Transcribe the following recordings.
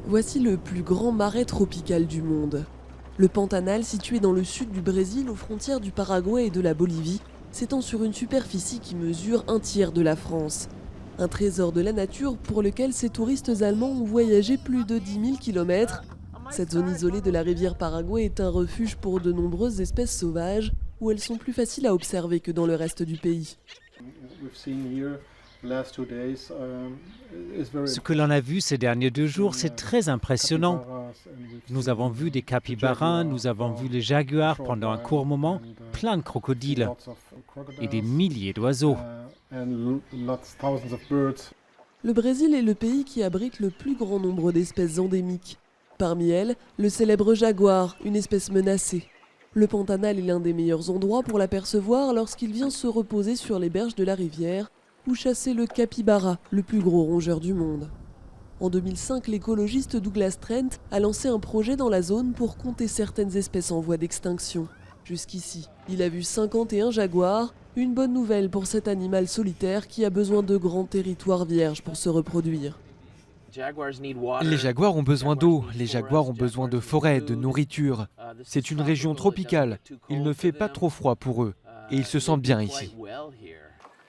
Voici le plus grand marais tropical du monde. Le Pantanal, situé dans le sud du Brésil, aux frontières du Paraguay et de la Bolivie, s'étend sur une superficie qui mesure un tiers de la France. Un trésor de la nature pour lequel ces touristes allemands ont voyagé plus de 10 000 km. Cette zone isolée de la rivière Paraguay est un refuge pour de nombreuses espèces sauvages, où elles sont plus faciles à observer que dans le reste du pays. Ce que l'on a vu ces derniers 2 jours, c'est très impressionnant. Nous avons vu des capybaras, nous avons vu les jaguars pendant un court moment, plein de crocodiles et des milliers d'oiseaux. Le Brésil est le pays qui abrite le plus grand nombre d'espèces endémiques. Parmi elles, le célèbre jaguar, une espèce menacée. Le Pantanal est l'un des meilleurs endroits pour l'apercevoir lorsqu'il vient se reposer sur les berges de la rivière ou chasser le capybara, le plus gros rongeur du monde. En 2005, l'écologiste Douglas Trent a lancé un projet dans la zone pour compter certaines espèces en voie d'extinction. Jusqu'ici, il a vu 51 jaguars, une bonne nouvelle pour cet animal solitaire qui a besoin de grands territoires vierges pour se reproduire. Les jaguars ont besoin d'eau, les jaguars ont besoin de forêt, de nourriture. C'est une région tropicale, il ne fait pas trop froid pour eux et ils se sentent bien ici.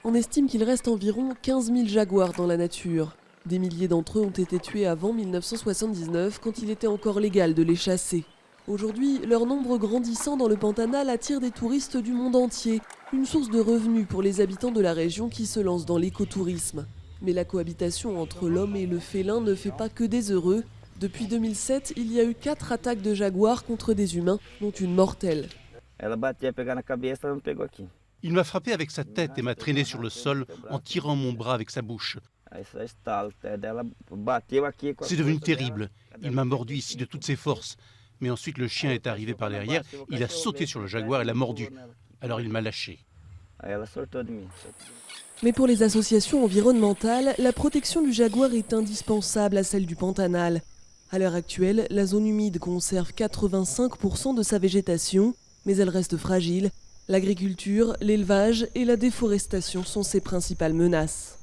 On estime qu'il reste environ 15 000 jaguars dans la nature. Des milliers d'entre eux ont été tués avant 1979 quand il était encore légal de les chasser. Aujourd'hui, leur nombre grandissant dans le Pantanal attire des touristes du monde entier, une source de revenus pour les habitants de la région qui se lancent dans l'écotourisme. Mais la cohabitation entre l'homme et le félin ne fait pas que des heureux. Depuis 2007, il y a eu 4 attaques de jaguars contre des humains, dont une mortelle. Il m'a frappé avec sa tête et m'a traîné sur le sol en tirant mon bras avec sa bouche. C'est devenu terrible. Il m'a mordu ici de toutes ses forces. Mais ensuite le chien est arrivé par derrière, il a sauté sur le jaguar et l'a mordu. Alors il m'a lâché. Mais pour les associations environnementales, la protection du jaguar est indispensable à celle du Pantanal. À l'heure actuelle, la zone humide conserve 85% de sa végétation, mais elle reste fragile. L'agriculture, l'élevage et la déforestation sont ses principales menaces.